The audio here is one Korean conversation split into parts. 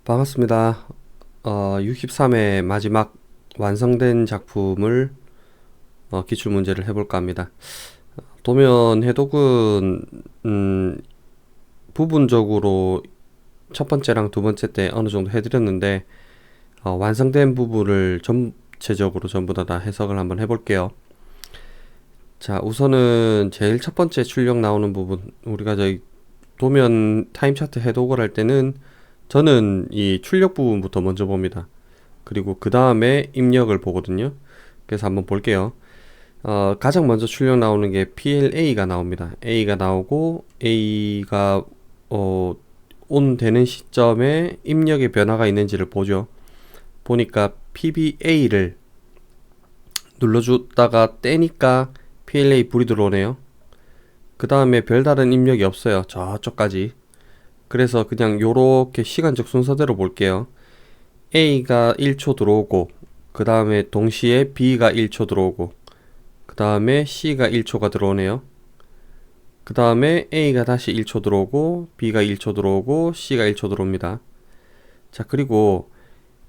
반갑습니다. 63회 마지막 완성된 작품을 기출문제를 해볼까 합니다. 도면 해독은 부분적으로 첫 번째랑 두 번째 때 어느 정도 해드렸는데 완성된 부분을 전체적으로 전부 다 해석을 한번 해볼게요. 자, 우선은 제일 첫 번째 출력 나오는 부분, 우리가 저희 도면 타임 차트 해독을 할 때는 저는 이 출력 부분부터 먼저 봅니다. 그리고 그 다음에 입력을 보거든요. 그래서 한번 볼게요. 가장 먼저 출력 나오는 게 PLA가 나옵니다. A가 나오고 A가 온 되는 시점에 입력의 변화가 있는지를 보죠. 보니까 PBA를 눌러주다가 떼니까 PLA 불이 들어오네요. 그 다음에 별다른 입력이 없어요. 저쪽까지. 그래서 그냥 요렇게 시간적 순서대로 볼게요. A가 1초 들어오고, 그 다음에 동시에 B가 1초 들어오고, 그 다음에 C가 1초가 들어오네요. 그 다음에 A가 다시 1초 들어오고, B가 1초 들어오고, C가 1초 들어옵니다. 자, 그리고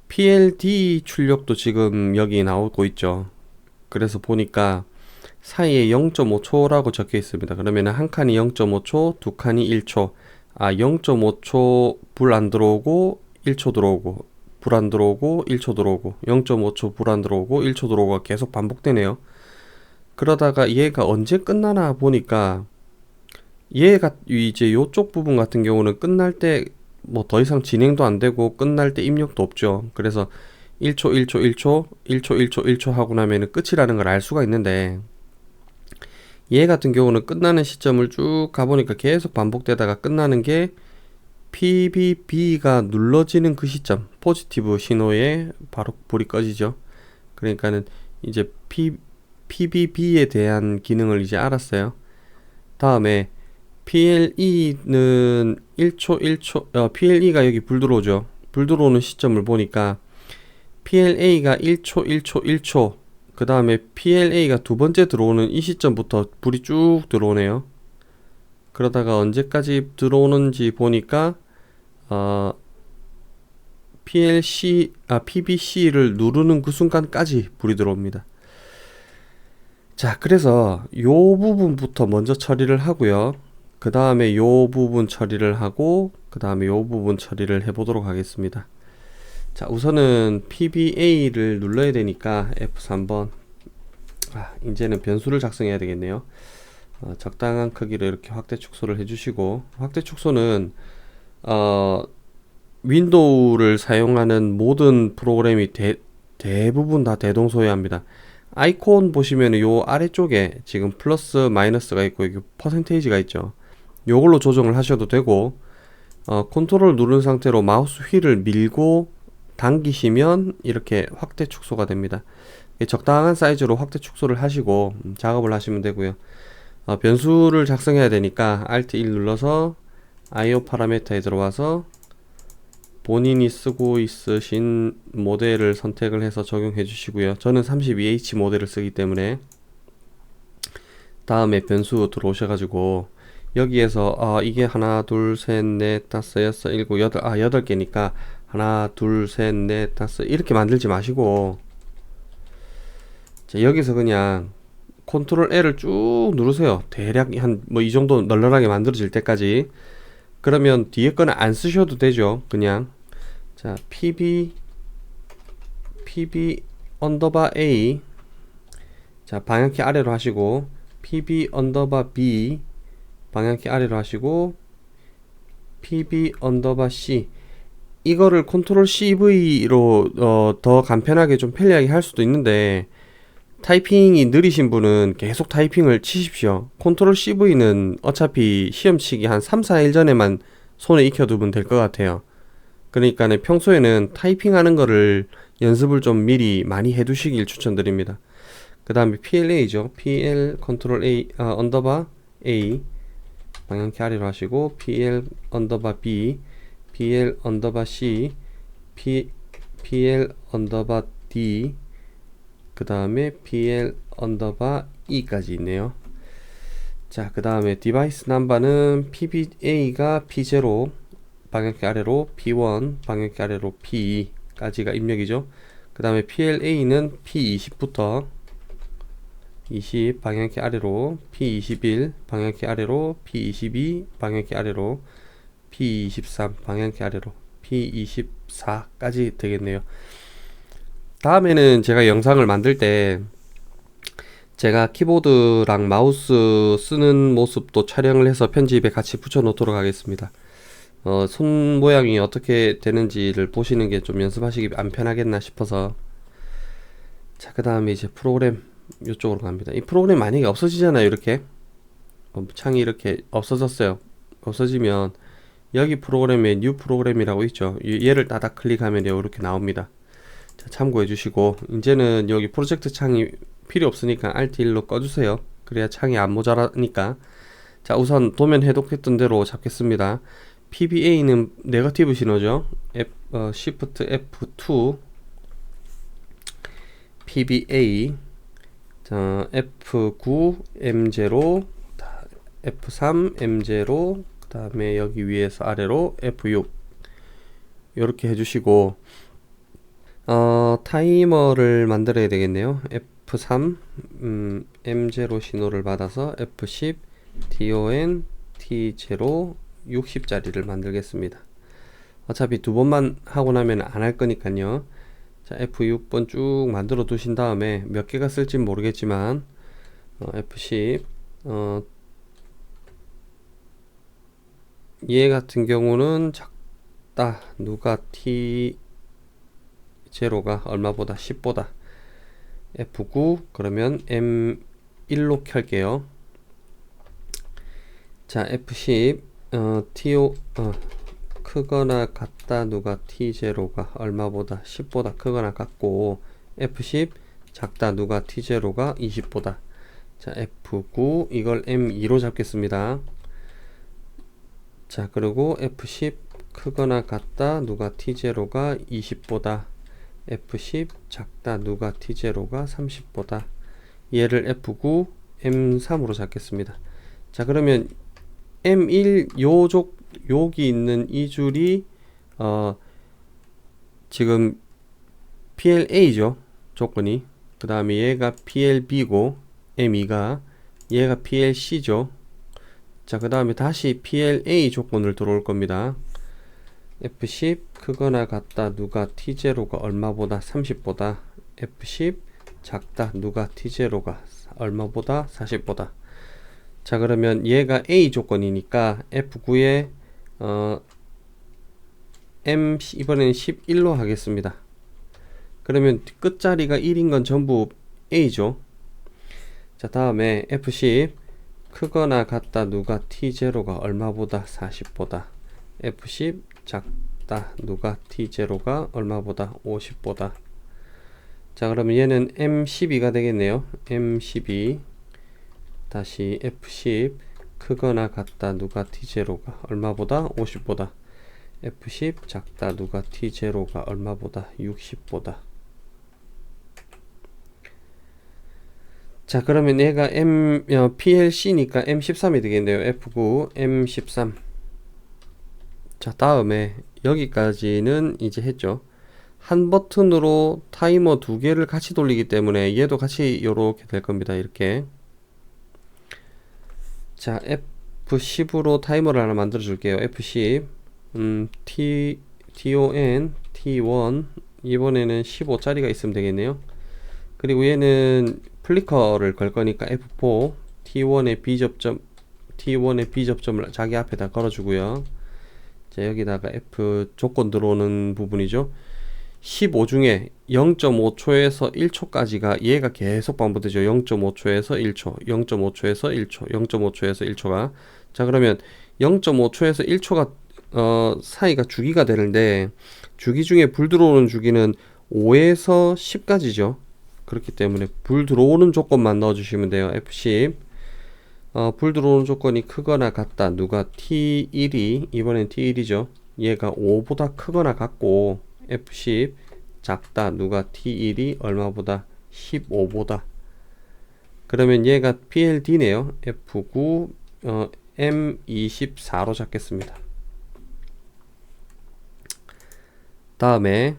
PLD 출력도 지금 여기 나오고 있죠. 그래서 보니까 사이에 0.5초라고 적혀 있습니다. 그러면 한 칸이 0.5초, 두 칸이 1초. 0.5초 불 안 들어오고 1초 들어오고 불 안 들어오고 1초 들어오고 0.5초 불 안 들어오고 1초 들어오고 계속 반복되네요. 그러다가 얘가 언제 끝나나 보니까 얘가 이제 요쪽 부분 같은 경우는 끝날 때 뭐 더 이상 진행도 안 되고 끝날 때 입력도 없죠. 그래서 1초 1초 1초 1초 1초 1초 하고 나면은 끝이라는 걸 알 수가 있는데, 얘 같은 경우는 끝나는 시점을 쭉 가보니까 계속 반복되다가 끝나는 게 PBB가 눌러지는 그 시점, 포지티브 신호에 바로 불이 꺼지죠. 그러니까는 이제 PBB에 대한 기능을 이제 알았어요. 다음에 PLE는 1초 1초 PLE가 여기 불 들어오죠. 불 들어오는 시점을 보니까 PLA가 1초 1초 1초, 그 다음에 PLA가 두 번째 들어오는 이 시점부터 불이 쭉 들어오네요. 그러다가 언제까지 들어오는지 보니까 PBC를 누르는 그 순간까지 불이 들어옵니다. 자, 그래서 요 부분부터 먼저 처리를 하고요. 그 다음에 요 부분 처리를 하고, 그 다음에 요 부분 처리를 해보도록 하겠습니다. 자, 우선은 PBA를 눌러야 되니까 F3번. 이제는 변수를 작성해야 되겠네요. 적당한 크기로 이렇게 확대 축소를 해주시고, 확대 축소는 윈도우를 사용하는 모든 프로그램이 대부분 다 대동소이합니다. 아이콘 보시면 요 아래쪽에 지금 플러스 마이너스가 있고 여기 퍼센테이지가 있죠. 요걸로 조정을 하셔도 되고, 컨트롤 누른 상태로 마우스 휠을 밀고 당기시면 이렇게 확대 축소가 됩니다. 적당한 사이즈로 확대 축소를 하시고 작업을 하시면 되고요. 변수를 작성해야 되니까 Alt 1 눌러서 IO 파라미터에 들어와서 본인이 쓰고 있으신 모델을 선택을 해서 적용해 주시고요. 저는 32H 모델을 쓰기 때문에 다음에 변수 들어오셔가지고 여기에서 이게 하나 둘셋넷 다섯 여섯 일곱 여덟 8개니까 하나 둘셋넷 다섯 이렇게 만들지 마시고, 자, 여기서 그냥 컨트롤 L을 쭉 누르세요. 대략 한 뭐 이 정도 널널하게 만들어질 때까지. 그러면 뒤에 거는 안 쓰셔도 되죠. 그냥 자, PB 언더바 A, 자, 방향키 아래로 하시고 PB 언더바 B 방향키 아래로 하시고 PB 언더바 C, 이거를 컨트롤 CV로 더 간편하게 좀 편리하게 할 수도 있는데, 타이핑이 느리신 분은 계속 타이핑을 치십시오. 컨트롤 CV는 어차피 시험치기 한 3, 4일 전에만 손에 익혀두면 될 것 같아요. 그러니까 평소에는 타이핑하는 거를 연습을 좀 미리 많이 해두시길 추천드립니다. 그 다음에 PLA죠. PL 컨트롤 A 언더바 A 방향키 아래로 하시고 PL 언더바 B, PL 언더바 C, PL 언더바 D, 그 다음에 PL 언더바 E까지 있네요. 자, 그 다음에 디바이스 넘버는 PBA가 P0, 방향키 아래로 P1 방향키 아래로 P2까지가 입력이죠. 그 다음에 PLA는 P20부터 20 방향키 아래로 P21 방향키 아래로 P22 방향키 아래로 P23 방향키 아래로 P24까지 되겠네요. 다음에는 제가 영상을 만들 때 제가 키보드랑 마우스 쓰는 모습도 촬영을 해서 편집에 같이 붙여 놓도록 하겠습니다. 손 모양이 어떻게 되는지를 보시는 게 좀 연습하시기 안 편하겠나 싶어서. 자, 그 다음에 이제 프로그램 이쪽으로 갑니다. 이 프로그램 만약에 없어지잖아요. 이렇게 창이 이렇게 없어졌어요. 없어지면 여기 프로그램에 뉴 프로그램이라고 있죠. 얘를 따닥 클릭하면 이렇게 나옵니다. 자, 참고해 주시고, 이제는 여기 프로젝트 창이 필요 없으니까 Alt 1로 꺼주세요. 그래야 창이 안 모자라니까. 자, 우선 도면 해독했던 대로 잡겠습니다. PBA는 네거티브 신호죠. Shift F2 PBA, 자, F9 M0, F3 M0, 그 다음에 여기 위에서 아래로 F6 이렇게 해주시고, 타이머를 만들어야 되겠네요. F3 M0 신호를 받아서 F10 DON T0 60짜리를 만들겠습니다. 어차피 두 번만 하고 나면 안 할 거니까요. 자, F6번 쭉 만들어 두신 다음에 몇 개가 쓸진 모르겠지만 F10 얘 같은 경우는 작다. 누가 T0가 얼마보다 10보다. F9 그러면 M1로 켤게요. 자, F10 TO 크거나 같다. 누가 T0가 얼마보다 10보다 크거나 같고, F10 작다. 누가 T0가 20보다. 자, F9 이걸 M2로 잡겠습니다. 자, 그리고 F10 크거나 같다. 누가 T0가 20보다. F10 작다. 누가 T0가 30보다. 얘를 F9 M3으로 잡겠습니다. 자, 그러면 M1 여기 있는 이 줄이 지금 PLA죠. 조건이. 그 다음에 얘가 PLB고 M2가 얘가 PLC죠. 자, 그 다음에 다시 PLA 조건을 들어올 겁니다. F10 크거나 같다. 누가 T0가 얼마보다 30보다. F10 작다. 누가 T0가 얼마보다 40보다. 자, 그러면 얘가 A 조건이니까 F9에 이번에는 11로 하겠습니다. 그러면 끝자리가 1인 건 전부 A죠. 자, 다음에 F10 크거나 같다. 누가 T0가 얼마보다 40보다. F10 작다. 누가 T0가 얼마보다 50보다. 자, 그러면 얘는 M12가 되겠네요. M12 다시 F10 크거나 같다. 누가 T0가 얼마보다 50보다. F10 작다. 누가 T0가 얼마보다 60보다. 자, 그러면 얘가 PLC니까 M13이 되겠네요. F9 M13. 자, 다음에 여기까지는 이제 했죠. 한 버튼으로 타이머 두 개를 같이 돌리기 때문에 얘도 같이 요렇게 될 겁니다. 이렇게. 자, F10으로 타이머를 하나 만들어 줄게요. F10 DON T1 이번에는 15짜리가 있으면 되겠네요. 그리고 얘는 플리커를 걸 거니까 F4 T1의 B접점을 자기 앞에다 걸어주고요. 자, 여기다가 F 조건 들어오는 부분이죠. 15 중에 0.5초에서 1초까지가 얘가 계속 반복되죠. 0.5초에서 1초, 0.5초에서 1초, 0.5초에서 1초가. 자, 그러면 0.5초에서 1초가 사이가 주기가 되는데, 주기 중에 불 들어오는 주기는 5에서 10까지죠. 그렇기 때문에 불 들어오는 조건만 넣어주시면 돼요. F10 불 들어오는 조건이 크거나 같다. 누가 T1이 이번엔 T1이죠. 얘가 5보다 크거나 같고, F10 작다. 누가 T1이 얼마보다 15보다. 그러면 얘가 PLD네요. F9 M24로 잡겠습니다. 다음에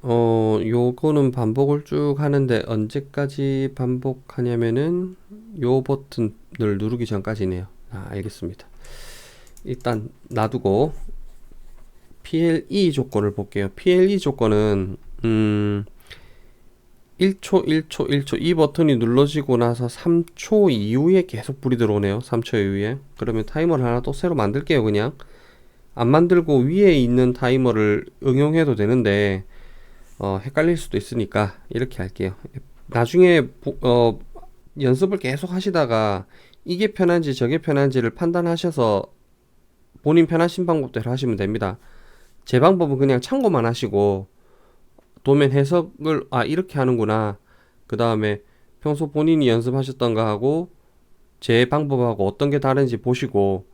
요거는 반복을 쭉 하는데 언제까지 반복하냐면은 요 버튼을 누르기 전까지네요. 알겠습니다. 일단 놔두고 PLE 조건을 볼게요. PLE 조건은 1초, 1초, 1초 이 버튼이 눌러지고 나서 3초 이후에 계속 불이 들어오네요. 3초 이후에. 그러면 타이머를 하나 또 새로 만들게요. 그냥 안 만들고 위에 있는 타이머를 응용해도 되는데 헷갈릴 수도 있으니까 이렇게 할게요. 나중에 연습을 계속 하시다가 이게 편한지 저게 편한지를 판단하셔서 본인 편하신 방법대로 하시면 됩니다. 제 방법은 그냥 참고만 하시고 도면 해석을 이렇게 하는구나. 그 다음에 평소 본인이 연습하셨던 거 하고 제 방법하고 어떤 게 다른지 보시고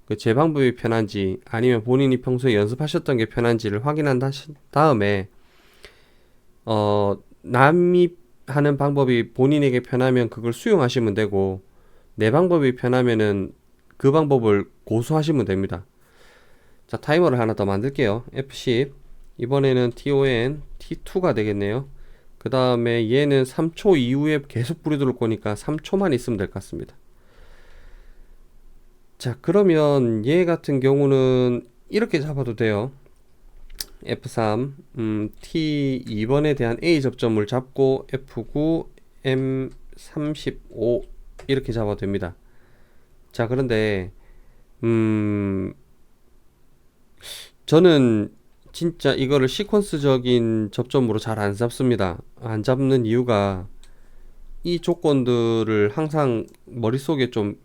그 제 방법이 편한지 아니면 본인이 평소에 연습하셨던 게 편한지를 확인한 다음에 남이 하는 방법이 본인에게 편하면 그걸 수용하시면 되고 내 방법이 편하면은 그 방법을 고수하시면 됩니다. 자, 타이머를 하나 더 만들게요. F10. 이번에는 TON T2가 되겠네요. 그 다음에 얘는 3초 이후에 계속 불이 들어올 거니까 3초만 있으면 될 것 같습니다. 자, 그러면 얘 같은 경우는 이렇게 잡아도 돼요. F3 T2번에 대한 A 접점을 잡고 F9 M35 이렇게 잡아도 됩니다. 자, 그런데 저는 진짜 이거를 시퀀스적인 접점으로 잘 안 잡습니다. 안 잡는 이유가 이 조건들을 항상 머릿속에 좀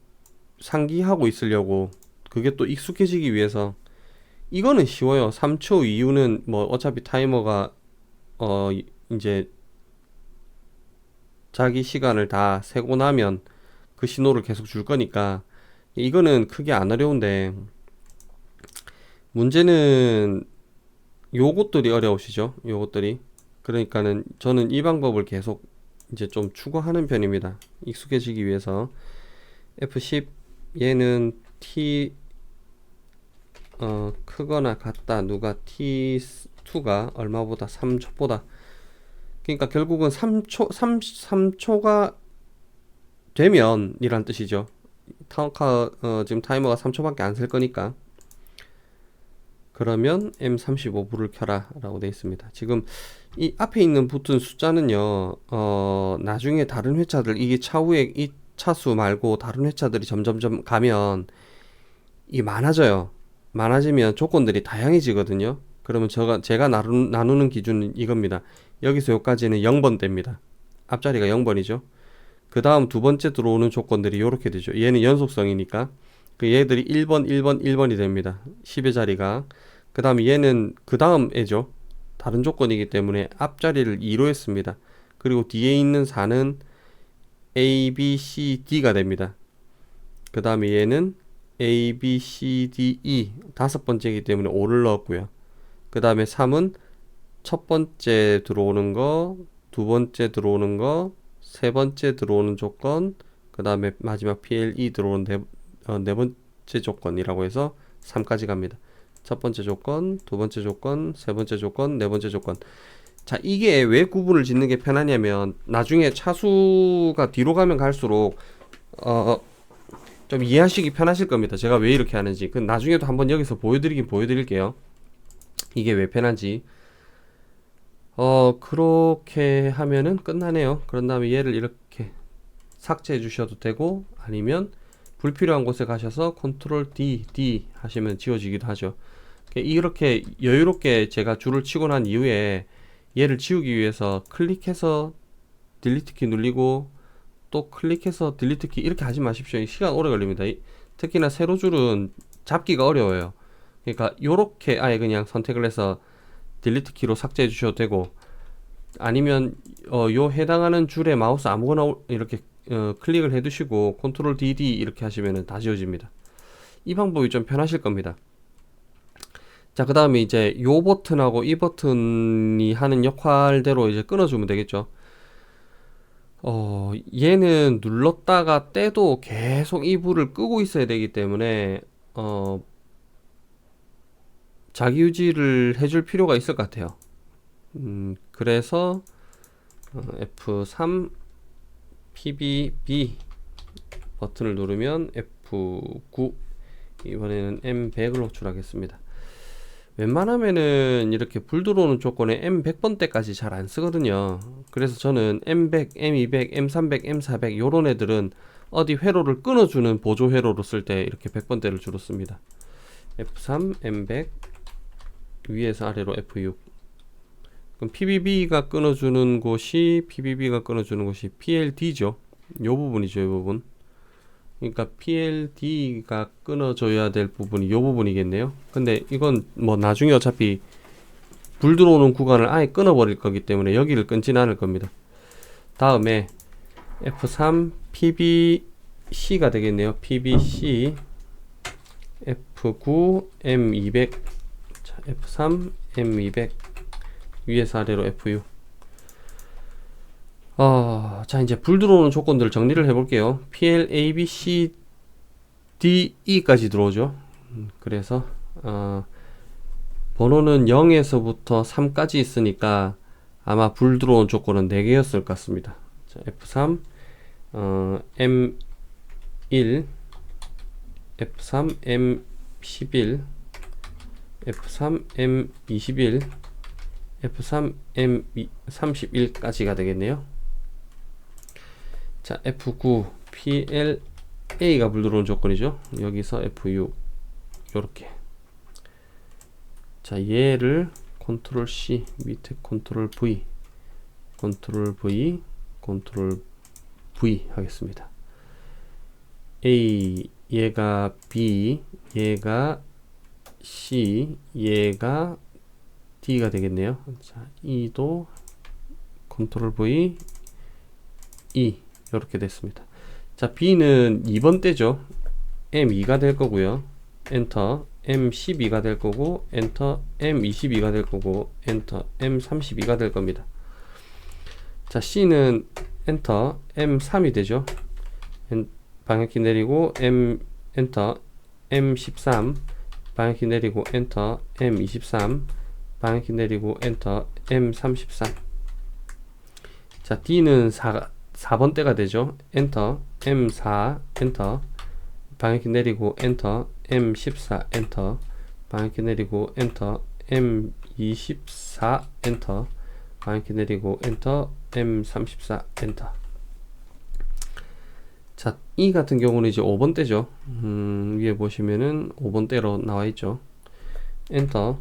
상기하고 있으려고, 그게 또 익숙해지기 위해서. 이거는 쉬워요. 3초 이후는 뭐 어차피 타이머가 이제 자기 시간을 다 세고 나면 그 신호를 계속 줄 거니까 이거는 크게 안 어려운데, 문제는 요것들이 어려우시죠? 요것들이. 그러니까는 저는 이 방법을 계속 이제 좀 추구하는 편입니다. 익숙해지기 위해서. F10 얘는 T 크거나 같다. 누가 T2가 얼마보다 3초보다. 그러니까 결국은 3초가 되면 이란 뜻이죠. 지금 타이머가 3초밖에 안 셀 거니까. 그러면 M35불을 켜라 라고 되어 있습니다. 지금 이 앞에 있는 붙은 숫자는요, 나중에 다른 회차들, 이게 차후에 이 차수 말고 다른 회차들이 점점점 가면 이 많아져요. 많아지면 조건들이 다양해지거든요. 그러면 제가 나누는 기준은 이겁니다. 여기서 여기까지는 0번 됩니다. 앞자리가 0번이죠. 그 다음 두 번째 들어오는 조건들이 이렇게 되죠. 얘는 연속성이니까 그 얘들이 1번, 1번, 1번이 됩니다. 10의 자리가. 그 다음에 얘는 그 다음 애죠. 다른 조건이기 때문에 앞자리를 2로 했습니다. 그리고 뒤에 있는 4는 A, B, C, D가 됩니다. 그 다음에 얘는 A, B, C, D, E 다섯 번째이기 때문에 5를 넣었고요. 그 다음에 3은 첫 번째 들어오는 거, 두 번째 들어오는 거, 세 번째 들어오는 조건, 그 다음에 마지막 PLE 들어오는 네 번째 조건이라고 해서 3까지 갑니다. 첫 번째 조건, 두 번째 조건, 세 번째 조건, 네 번째 조건. 자, 이게 왜 구분을 짓는 게 편하냐면 나중에 차수가 뒤로 가면 갈수록 좀 이해하시기 편하실 겁니다. 제가 왜 이렇게 하는지. 그 나중에도 한번 여기서 보여드릴게요. 이게 왜 편한지. 그렇게 하면은 끝나네요. 그런 다음에 얘를 이렇게 삭제해 주셔도 되고, 아니면 불필요한 곳에 가셔서 컨트롤 D 하시면 지워지기도 하죠. 이렇게 여유롭게 제가 줄을 치고 난 이후에 얘를 지우기 위해서 클릭해서 딜리트 키 눌리고 또 클릭해서 딜리트 키 이렇게 하지 마십시오. 시간 오래 걸립니다. 특히나 세로 줄은 잡기가 어려워요. 그러니까 요렇게 아예 그냥 선택을 해서 딜리트 키로 삭제해 주셔도 되고, 아니면 요 해당하는 줄에 마우스 아무거나 이렇게 클릭을 해 두시고 컨트롤 DD 이렇게 하시면 다 지워집니다. 이 방법이 좀 편하실 겁니다. 자, 그 다음에 이제 요 버튼하고 이 버튼이 하는 역할대로 이제 끊어주면 되겠죠. 얘는 눌렀다가 떼도 계속 이 불을 끄고 있어야 되기 때문에 자기 유지를 해줄 필요가 있을 것 같아요. 그래서 F3 PBB 버튼을 누르면 F9 이번에는 M100을 호출하겠습니다. 웬만하면은 이렇게 불 들어오는 조건에 M100번대까지 잘 안 쓰거든요. 그래서 저는 M100, M200, M300, M400 요런 애들은 어디 회로를 끊어주는 보조 회로로 쓸 때 이렇게 100번대를 주로 씁니다. F3, M100 위에서 아래로 F6. 그럼 PBB가 끊어주는 곳이 PLD죠. 요 부분이죠, 요 부분. 그러니까 PLD가 끊어줘야 될 부분이 요 부분이겠네요. 근데 이건 뭐 나중에 어차피 불 들어오는 구간을 아예 끊어버릴 거기 때문에 여기를 끊지는 않을 겁니다. 다음에 F3 PBC가 되겠네요. PBC F9 M200 자, F3 M200 위에서 아래로 F6. 자, 이제 불 들어오는 조건들을 정리를 해볼게요. PL, A, B, C, D, E까지 들어오죠. 그래서, 번호는 0에서부터 3까지 있으니까 아마 불 들어온 조건은 4개였을 것 같습니다. 자, F3, M1, F3, M11, F3, M21, F3, M31까지가 되겠네요. 자, F9 PLA가 불 들어온 조건이죠. 여기서 F6 요렇게. 자, 얘를 컨트롤 C 밑에 컨트롤 V 컨트롤 V 컨트롤 V 하겠습니다. A 얘가 B 얘가 C 얘가 D가 되겠네요. 자, E도 컨트롤 V E 이렇게 됐습니다. 자, B는 2번 때죠. M2가 될 거고요. 엔터. M12가 될 거고 엔터. M22가 될 거고 엔터. M32가 될 겁니다. 자, C는 엔터. M3이 되죠. 방향키 내리고 엔터. M13 방향키 내리고 엔터. M23 방향키 내리고 엔터. M33. 자, D는 4번 때가 되죠. 엔터. M4 엔터. 방향키 내리고 엔터. M14 엔터. 방향키 내리고 엔터. M24 엔터. 방향키 내리고 엔터. M34 엔터. 자, E 같은 경우는 이제 5번 때죠. 위에 보시면은 5번 때로 나와 있죠. 엔터.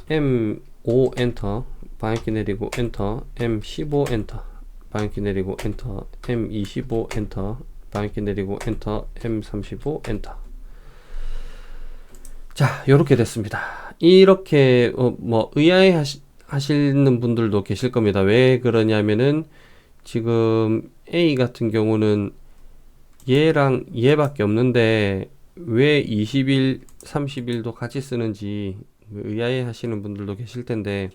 M5 엔터. 방향키 내리고 엔터. M15 엔터. 방향키 내리고 엔터. M25 엔터. 방향키 내리고 엔터. M35 엔터. 자, 요렇게 됐습니다. 이렇게 뭐 의아해 하시는 분들도 계실 겁니다. 왜 그러냐면은 지금 A 같은 경우는 얘랑 얘밖에 없는데 왜 20일, 30일도 같이 쓰는지 의아해 하시는 분들도 계실 텐데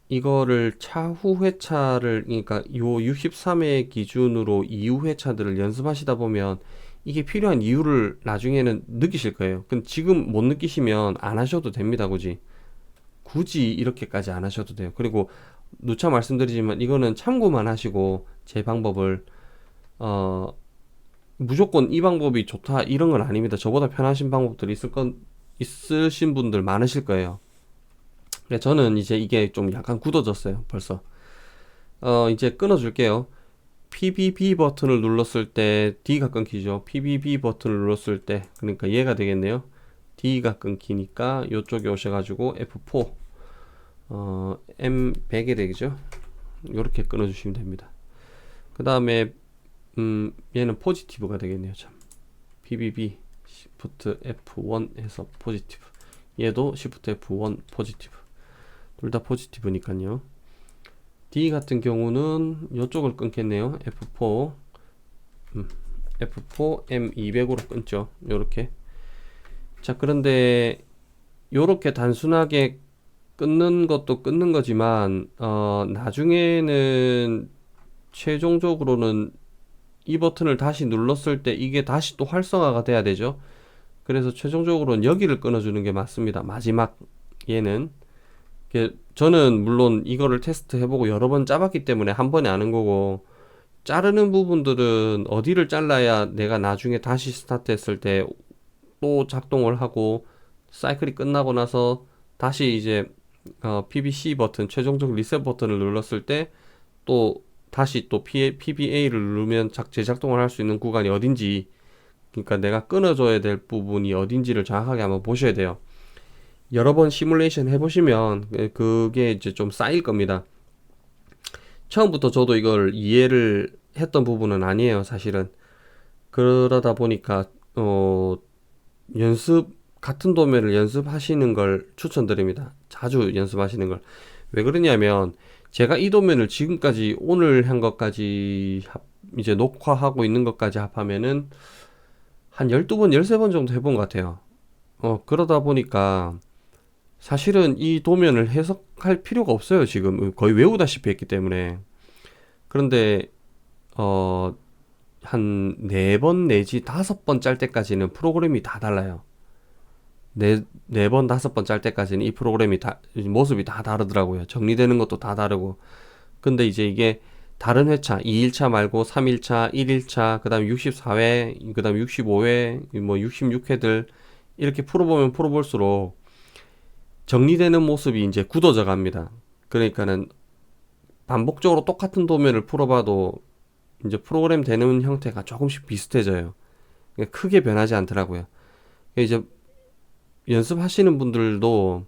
이거를 차후 회차를 그러니까 요 63회 기준으로 이후 회차들을 연습하시다 보면 이게 필요한 이유를 나중에는 느끼실 거예요. 근데 지금 못 느끼시면 안 하셔도 됩니다. 굳이 이렇게까지 안 하셔도 돼요. 그리고 누차 말씀드리지만 이거는 참고만 하시고 제 방법을 무조건 이 방법이 좋다 이런 건 아닙니다. 저보다 편하신 방법들이 있으신 분들 많으실 거예요. 저는 이제 이게 좀 약간 굳어졌어요. 벌써 이제 끊어줄게요. PBB 버튼을 눌렀을 때 D가 끊기죠. PBB 버튼을 눌렀을 때 그러니까 얘가 되겠네요. D가 끊기니까 이쪽에 오셔가지고 F4 M100이 되겠죠. 이렇게 끊어주시면 됩니다. 그 다음에 얘는 포지티브가 되겠네요. 참 PBB Shift F1 해서 포지티브. 얘도 Shift F1 포지티브. 둘 다 포지티브니까요. D 같은 경우는 이쪽을 끊겠네요. F4 M200으로 끊죠. 요렇게. 자, 그런데 요렇게 단순하게 끊는 것도 끊는 거지만 나중에는 최종적으로는 이 버튼을 다시 눌렀을 때 이게 다시 또 활성화가 돼야 되죠. 그래서 최종적으로는 여기를 끊어주는 게 맞습니다. 마지막 얘는 저는 물론 이거를 테스트 해보고 여러 번 짜봤기 때문에 한 번에 아는 거고, 자르는 부분들은 어디를 잘라야 내가 나중에 다시 스타트 했을 때 또 작동을 하고 사이클이 끝나고 나서 다시 이제 PBC 버튼, 최종적 리셋 버튼을 눌렀을 때 또 다시 또 PBA를 누르면 재작동을 할 수 있는 구간이 어딘지, 그러니까 내가 끊어줘야 될 부분이 어딘지를 정확하게 한번 보셔야 돼요. 여러 번 시뮬레이션 해보시면 그게 이제 좀 쌓일 겁니다. 처음부터 저도 이걸 이해를 했던 부분은 아니에요, 사실은. 그러다 보니까 같은 도면을 연습하시는 걸 추천드립니다. 자주 연습하시는 걸. 왜 그러냐면 제가 이 도면을 지금까지 오늘 한 것까지 이제 녹화하고 있는 것까지 합하면은 한 12번, 13번 정도 해본 것 같아요. 그러다 보니까 사실은 이 도면을 해석할 필요가 없어요, 지금. 거의 외우다시피 했기 때문에. 그런데, 한 4번 내지 5번 짤 때까지는 프로그램이 다 달라요. 4번, 5번 짤 때까지는 이 프로그램이 모습이 다 다르더라고요. 정리되는 것도 다 다르고. 근데 이제 이게 다른 회차, 2일차 말고 3일차, 1일차, 그 다음에 64회, 그 다음에 65회, 뭐 66회들, 이렇게 풀어보면 풀어볼수록 정리되는 모습이 이제 굳어져 갑니다. 그러니까는 반복적으로 똑같은 도면을 풀어봐도 이제 프로그램 되는 형태가 조금씩 비슷해져요. 크게 변하지 않더라고요. 이제 연습하시는 분들도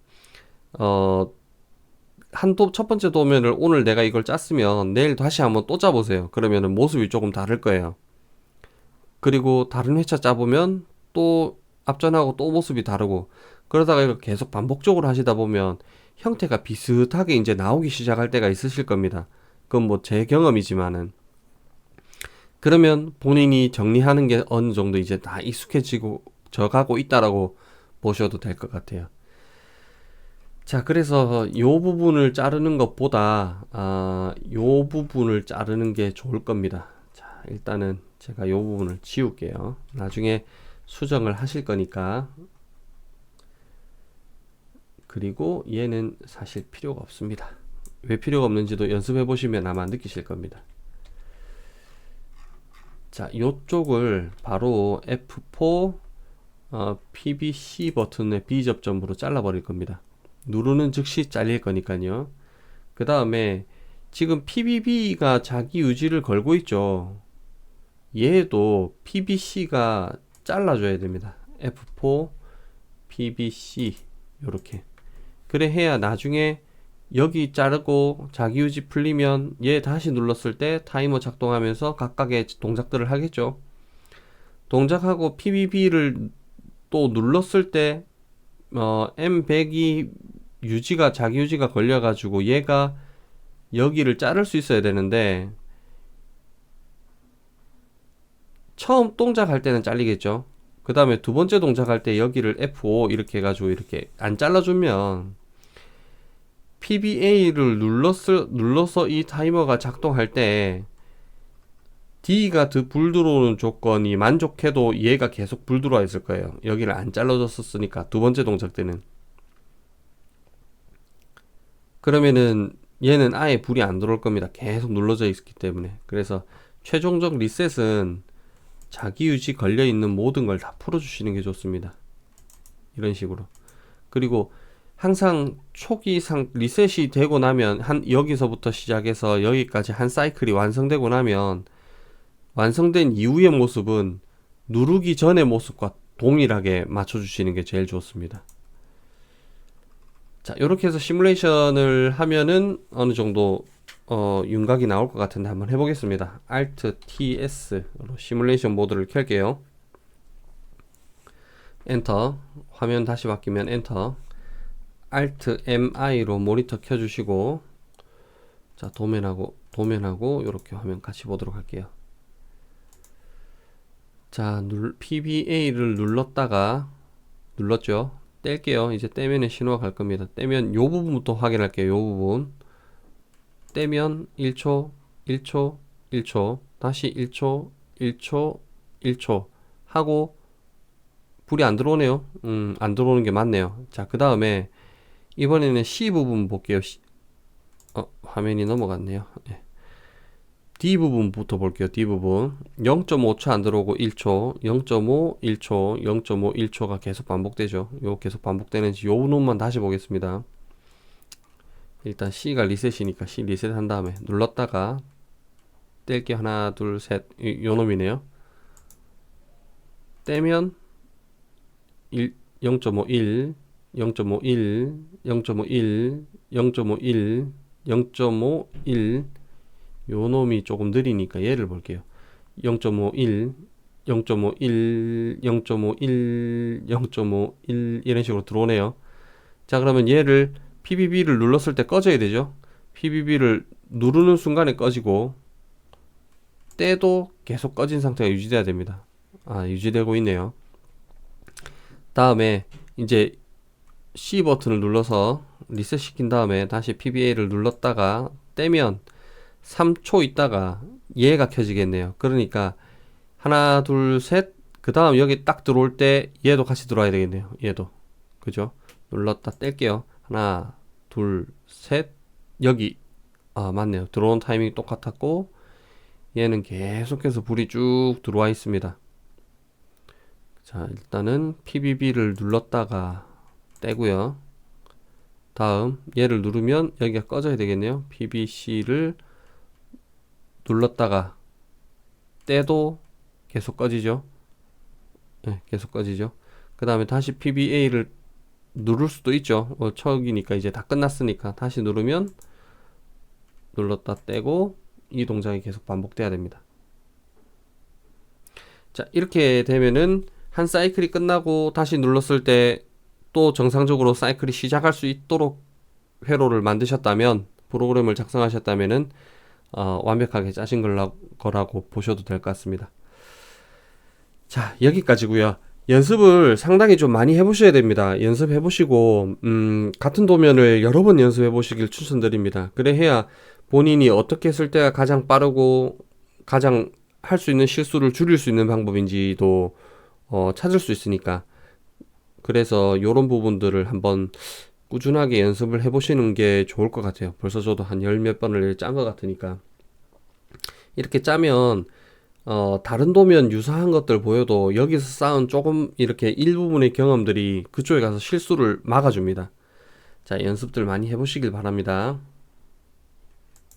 첫 번째 도면을 오늘 내가 이걸 짰으면 내일 다시 한번 또 짜보세요. 그러면은 모습이 조금 다를 거예요. 그리고 다른 회차 짜보면 또 앞전하고 또 모습이 다르고, 그러다가 이걸 계속 반복적으로 하시다 보면 형태가 비슷하게 이제 나오기 시작할 때가 있으실 겁니다. 그건 뭐 제 경험이지만은. 그러면 본인이 정리하는 게 어느 정도 이제 다 익숙해지고 져가고 있다라고 보셔도 될 것 같아요. 자, 그래서 요 부분을 자르는 것보다 요 부분을 자르는 게 좋을 겁니다. 자, 일단은 제가 요 부분을 지울게요. 나중에 수정을 하실 거니까. 그리고 얘는 사실 필요가 없습니다. 왜 필요가 없는지도 연습해 보시면 아마 느끼실 겁니다. 자, 요쪽을 바로 F4 PBC 버튼의 B접점으로 잘라버릴 겁니다. 누르는 즉시 잘릴 거니까요. 그 다음에 지금 PBB가 자기 유지를 걸고 있죠. 얘도 PBC가 잘라줘야 됩니다. F4 PBC 요렇게. 그래 해야 나중에 여기 자르고 자기 유지 풀리면 얘 다시 눌렀을 때 타이머 작동하면서 각각의 동작들을 하겠죠. 동작하고 PBB를 또 눌렀을 때 M100이 자기 유지가 걸려가지고 얘가 여기를 자를 수 있어야 되는데, 처음 동작할 때는 잘리겠죠. 그 다음에 두 번째 동작할 때 여기를 F5 이렇게 해가지고 이렇게 안 잘라주면 PBA를 눌러서 이 타이머가 작동할 때 D가 불 들어오는 조건이 만족해도 얘가 계속 불 들어와 있을 거예요. 여기를 안 잘라줬었으니까 두 번째 동작 때는. 그러면은 얘는 아예 불이 안 들어올 겁니다. 계속 눌러져 있기 때문에. 그래서 최종적 리셋은 자기 유지 걸려 있는 모든 걸 다 풀어주시는 게 좋습니다. 이런 식으로. 그리고 항상 초기상 리셋이 되고 나면 여기서부터 시작해서 여기까지 한 사이클이 완성되고 나면 완성된 이후의 모습은 누르기 전의 모습과 동일하게 맞춰주시는 게 제일 좋습니다. 자, 이렇게 해서 시뮬레이션을 하면은 어느 정도 윤곽이 나올 것 같은데 한번 해보겠습니다. Alt TS로 시뮬레이션 모드를 켤게요. 엔터. 화면 다시 바뀌면 엔터. Alt MI로 모니터 켜주시고, 자, 도면하고 이렇게 화면 같이 보도록 할게요. 자, PBA를 눌렀죠. 뗄게요. 이제 떼면은 신호가 갈 겁니다. 떼면 요 부분부터 확인할게요. 요 부분. 떼면 1초, 1초, 1초, 다시 1초, 1초, 1초 하고 불이 안 들어오네요. 안 들어오는 게 맞네요. 자, 그 다음에 이번에는 C 부분 볼게요. 화면이 넘어갔네요. 예. D 부분부터 볼게요. D 부분 0.5초 안 들어오고 1초, 0.5, 1초, 0.5, 1초가 계속 반복되죠. 요 계속 반복되는지 요 놈만 다시 보겠습니다. 일단 C가 리셋이니까 C 리셋 한 다음에 눌렀다가 뗄게 하나 둘 셋 요 놈이네요. 떼면 0.51, 0.51, 0.51, 0.51, 0.51 요 놈이 조금 느리니까 얘를 볼게요. 0.51, 0.51, 0.51, 0.51 이런 식으로 들어오네요. 자, 그러면 얘를 PBB를 눌렀을 때 꺼져야 되죠. PBB를 누르는 순간에 꺼지고 떼도 계속 꺼진 상태가 유지돼야 됩니다. 유지되고 있네요. 다음에 이제 C 버튼을 눌러서 리셋 시킨 다음에 다시 PBA를 눌렀다가 떼면 3초 있다가 얘가 켜지겠네요. 그러니까 하나 둘 셋 그 다음 여기 딱 들어올 때 얘도 같이 들어와야 되겠네요. 얘도 그죠? 눌렀다 뗄게요. 하나 둘 셋 여기 맞네요. 들어온 타이밍이 똑같았고 얘는 계속해서 불이 쭉 들어와 있습니다. 자, 일단은 PBB를 눌렀다가 떼고요. 다음 얘를 누르면 여기가 꺼져야 되겠네요. PBC를 눌렀다가 떼도 계속 꺼지죠. 네, 계속 꺼지죠. 그 다음에 다시 PBA를 누를 수도 있죠. 척이니까 이제 다 끝났으니까 다시 누르면 눌렀다 떼고 이 동작이 계속 반복돼야 됩니다. 자, 이렇게 되면은 한 사이클이 끝나고 다시 눌렀을 때 또 정상적으로 사이클이 시작할 수 있도록 회로를 만드셨다면, 프로그램을 작성하셨다면은 완벽하게 짜신 거라고 보셔도 될 것 같습니다. 자, 여기까지고요. 연습을 상당히 좀 많이 해보셔야 됩니다. 연습해보시고 같은 도면을 여러 번 연습해보시길 추천드립니다. 그래 해야 본인이 어떻게 쓸 때가 가장 빠르고 가장 할 수 있는 실수를 줄일 수 있는 방법인지도 찾을 수 있으니까, 그래서 요런 부분들을 한번 꾸준하게 연습을 해보시는 게 좋을 것 같아요. 벌써 저도 한 열 몇 번을 짠 것 같으니까. 이렇게 짜면 다른 도면 유사한 것들 보여도 여기서 쌓은 조금 이렇게 일부분의 경험들이 그쪽에 가서 실수를 막아줍니다. 자, 연습들 많이 해보시길 바랍니다.